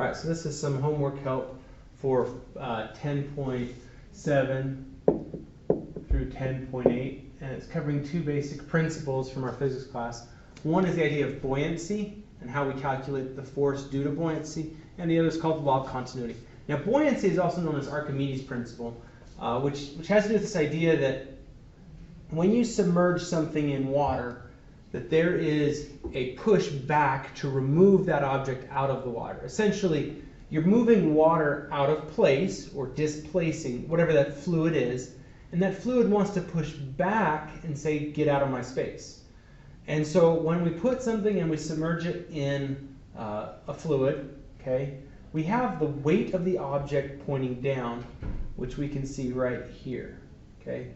All right, so this is some homework help for 10.7 through 10.8, and it's covering two basic principles from our physics class. One is the idea of buoyancy and how we calculate the force due to buoyancy, and the other is called the law of continuity. Now, buoyancy is also known as Archimedes Principle, which has to do with this idea that when you submerge something in water, that there is a push back to remove that object out of the water. Essentially, you're moving water out of place or displacing whatever that fluid is, and that fluid wants to push back and say, get out of my space. And so when we put something and we submerge it in a fluid, okay, we have the weight of the object pointing down, which we can see right here. Okay,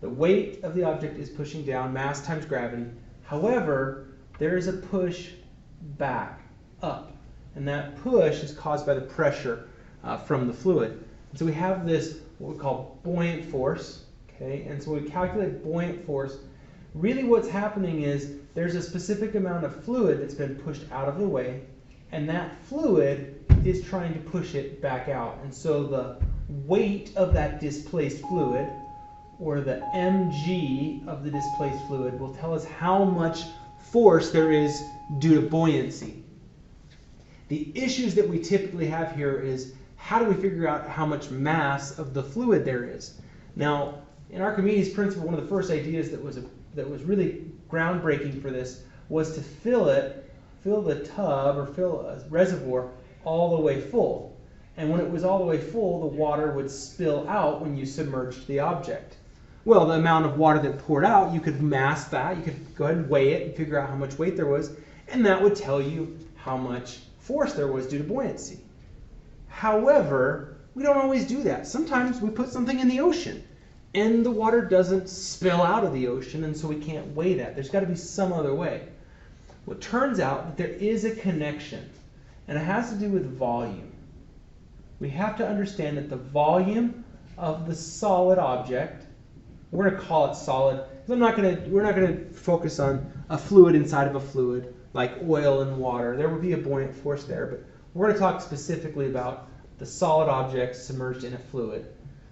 the weight of the object is pushing down, mass times gravity. However, there is a push back, up, and that push is caused by the pressure from the fluid. And so we have this, what we call buoyant force, okay? And so when we calculate buoyant force, really what's happening is there's a specific amount of fluid that's been pushed out of the way, and that fluid is trying to push it back out. And so the weight of that displaced fluid, or the mg of the displaced fluid, will tell us how much force there is due to buoyancy. The issues that we typically have here is how do we figure out how much mass of the fluid there is? Now, in Archimedes' Principle, one of the first ideas that was really groundbreaking for this was to fill the tub or fill a reservoir all the way full. And when it was all the way full, the water would spill out when you submerged the object. Well, the amount of water that poured out, you could mass that. You could go ahead and weigh it and figure out how much weight there was, and that would tell you how much force there was due to buoyancy. However, we don't always do that. Sometimes we put something in the ocean, and the water doesn't spill out of the ocean, and so we can't weigh that. There's got to be some other way. Well, it turns out that there is a connection, and it has to do with volume. We have to understand that the volume of the solid object, we're going to call it solid, because we're not going to focus on a fluid inside of a fluid, like oil and water. There would be a buoyant force there, but we're going to talk specifically about the solid object submerged in a fluid.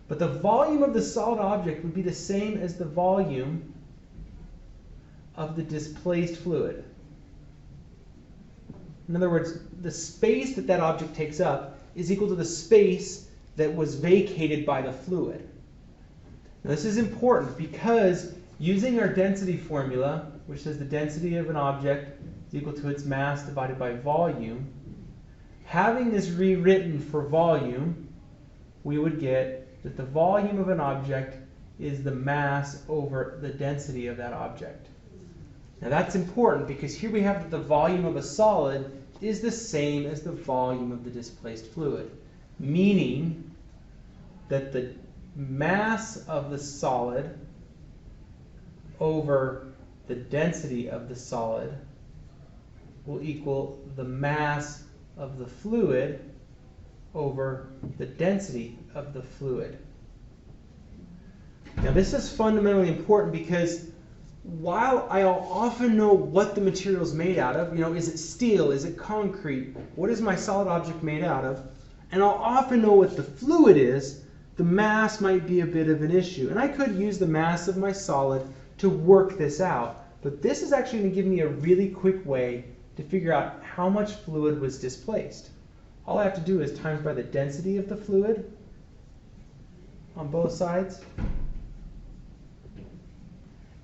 But the volume of the solid object would be the same as the volume of the displaced fluid. In other words, the space that that object takes up is equal to the space that was vacated by the fluid. Now, this is important because using our density formula, which says the density of an object is equal to its mass divided by volume, having this rewritten for volume, we would get that the volume of an object is the mass over the density of that object. Now that's important because here we have that the volume of a solid is the same as the volume of the displaced fluid, meaning that the mass of the solid over the density of the solid will equal the mass of the fluid over the density of the fluid. Now this is fundamentally important because while I'll often know what the material is made out of, is it steel, is it concrete, what is my solid object made out of, and I'll often know what the fluid is, the mass might be a bit of an issue. And I could use the mass of my solid to work this out, but this is actually going to give me a really quick way to figure out how much fluid was displaced. All I have to do is times by the density of the fluid on both sides,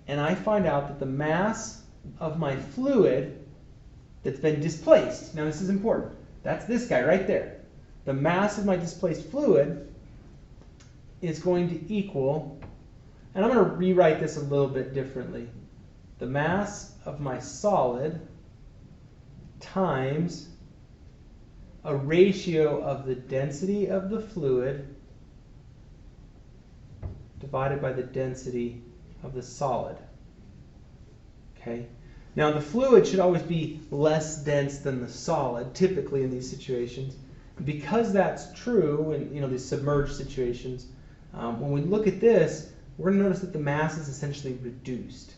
and I find out that the mass of my fluid that's been displaced, now this is important, that's this guy right there. The mass of my displaced fluid is going to equal, and I'm going to rewrite this a little bit differently, the mass of my solid times a ratio of the density of the fluid divided by the density of the solid. Okay? Now the fluid should always be less dense than the solid, typically in these situations. Because that's true in these submerged situations, when we look at this, we're going to notice that the mass is essentially reduced.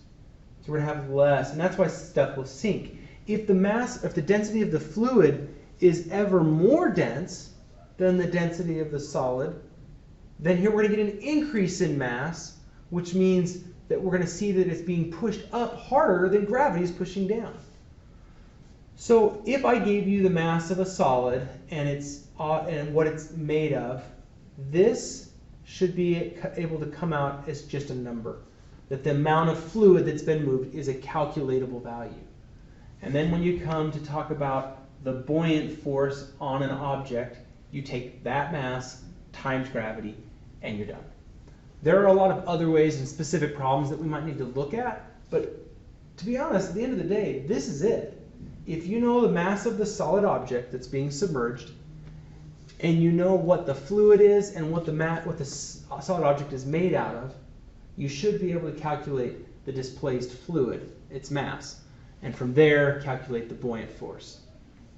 So we're going to have less, and that's why stuff will sink. If the density of the fluid is ever more dense than the density of the solid, then here we're going to get an increase in mass, which means that we're going to see that it's being pushed up harder than gravity is pushing down. So if I gave you the mass of a solid and what it's made of, this should be able to come out as just a number. That the amount of fluid that's been moved is a calculatable value. And then when you come to talk about the buoyant force on an object, you take that mass times gravity and you're done. There are a lot of other ways and specific problems that we might need to look at, but to be honest, at the end of the day, this is it. If you know the mass of the solid object that's being submerged, and you know what the fluid is and what the solid object is made out of, you should be able to calculate the displaced fluid, its mass, and from there calculate the buoyant force.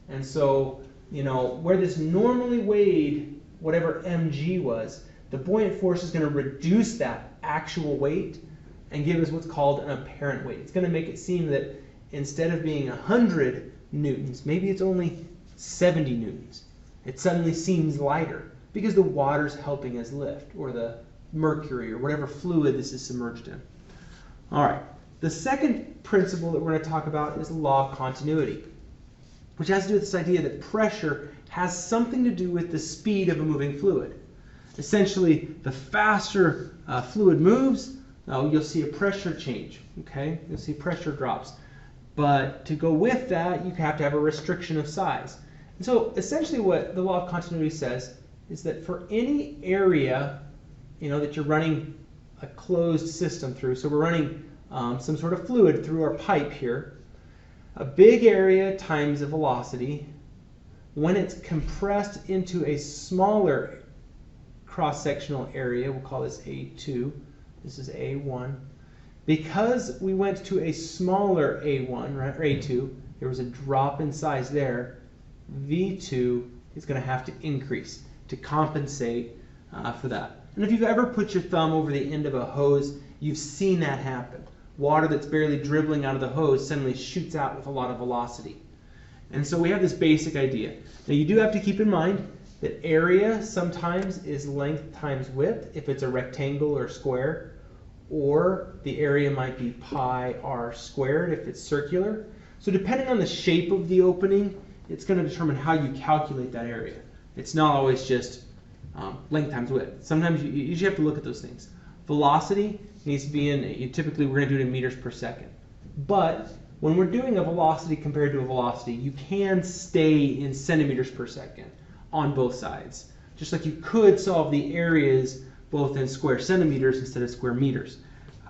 And so, where this normally weighed whatever mg was, the buoyant force is going to reduce that actual weight and give us what's called an apparent weight. It's going to make it seem that instead of being 100 newtons, maybe it's only 70 newtons. It suddenly seems lighter because the water's helping us lift, or the mercury, or whatever fluid this is submerged in. All right, the second principle that we're going to talk about is the law of continuity, which has to do with this idea that pressure has something to do with the speed of a moving fluid. Essentially, the faster fluid moves, you'll see a pressure change, okay? You'll see pressure drops. But to go with that, you have to have a restriction of size. And so essentially what the law of continuity says is that for any area, that you're running a closed system through, so we're running some sort of fluid through our pipe here, a big area times a velocity, when it's compressed into a smaller cross-sectional area, we'll call this A2, this is A1. Because we went to a smaller A1, right, or A2, there was a drop in size there, V2 is going to have to increase to compensate for that. And if you've ever put your thumb over the end of a hose, you've seen that happen. Water that's barely dribbling out of the hose suddenly shoots out with a lot of velocity. And so we have this basic idea. Now you do have to keep in mind that area sometimes is length times width if it's a rectangle or square, or the area might be pi r squared if it's circular. So depending on the shape of the opening, it's going to determine how you calculate that area. It's not always just length times width. Sometimes you usually have to look at those things. Velocity needs to be typically we're going to do it in meters per second. But when we're doing a velocity compared to a velocity, you can stay in centimeters per second on both sides. Just like you could solve the areas both in square centimeters instead of square meters.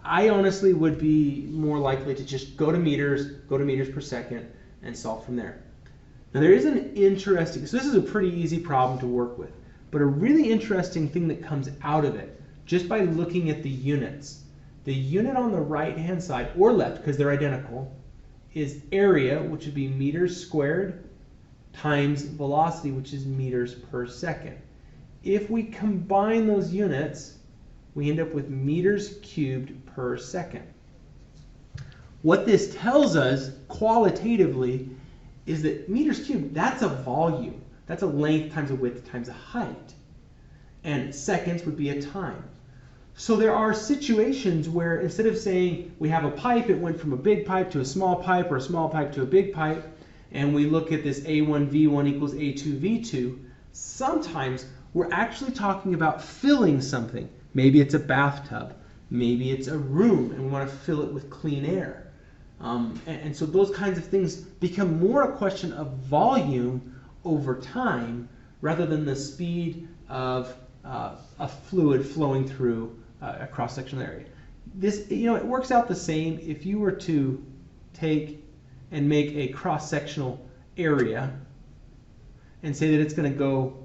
I honestly would be more likely to just go to meters per second, and solve from there. Now there is an interesting, so this is a pretty easy problem to work with, but a really interesting thing that comes out of it, just by looking at the units. The unit on the right-hand side, or left, because they're identical, is area, which would be meters squared, times velocity, which is meters per second. If we combine those units, we end up with meters cubed per second. What this tells us qualitatively is that meters cubed, that's a volume. That's a length times a width times a height. And seconds would be a time. So there are situations where instead of saying we have a pipe, it went from a big pipe to a small pipe, or a small pipe to a big pipe, and we look at this A1 V1 equals A2 V2, sometimes we're actually talking about filling something. Maybe it's a bathtub, maybe it's a room, and we want to fill it with clean air. And so those kinds of things become more a question of volume over time rather than the speed of a fluid flowing through a cross-sectional area. This, it works out the same if you were to take and make a cross-sectional area and say that it's going to go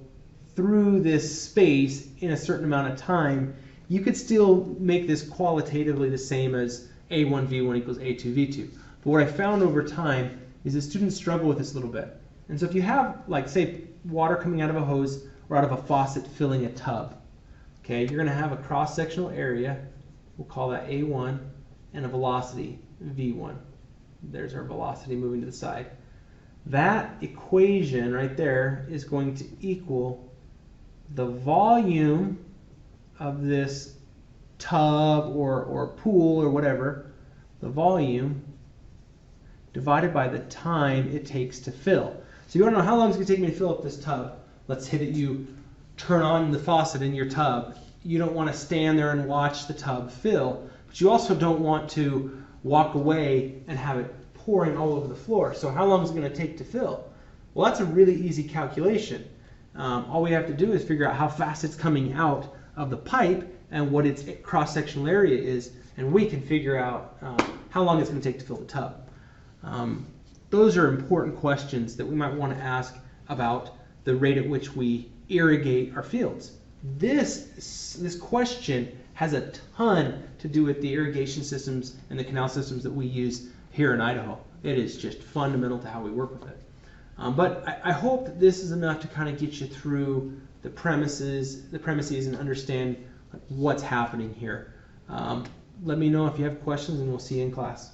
through this space in a certain amount of time. You could still make this qualitatively the same as A1 V1 equals A2 V2. But what I found over time is that students struggle with this a little bit. And so if you have, like, say, water coming out of a hose or out of a faucet filling a tub, okay, you're going to have a cross-sectional area, we'll call that A1, and a velocity, V1. There's our velocity moving to the side. that equation right there is going to equal the volume of this tub or pool or whatever, the volume divided by the time it takes to fill. So you want to know how long it's going to take me to fill up this tub. Let's hit it, you turn on the faucet in your tub. You don't want to stand there and watch the tub fill, but you also don't want to walk away and have it pouring all over the floor. So how long is it going to take to fill? Well, that's a really easy calculation. All we have to do is figure out how fast it's coming out of the pipe and what its cross-sectional area is, and we can figure out how long it's going to take to fill the tub. Those are important questions that we might want to ask about the rate at which we irrigate our fields. This question has a ton to do with the irrigation systems and the canal systems that we use here in Idaho. It is just fundamental to how we work with it. But I hope that this is enough to kind of get you through the premises and understand what's happening here. Let me know if you have questions, and we'll see you in class.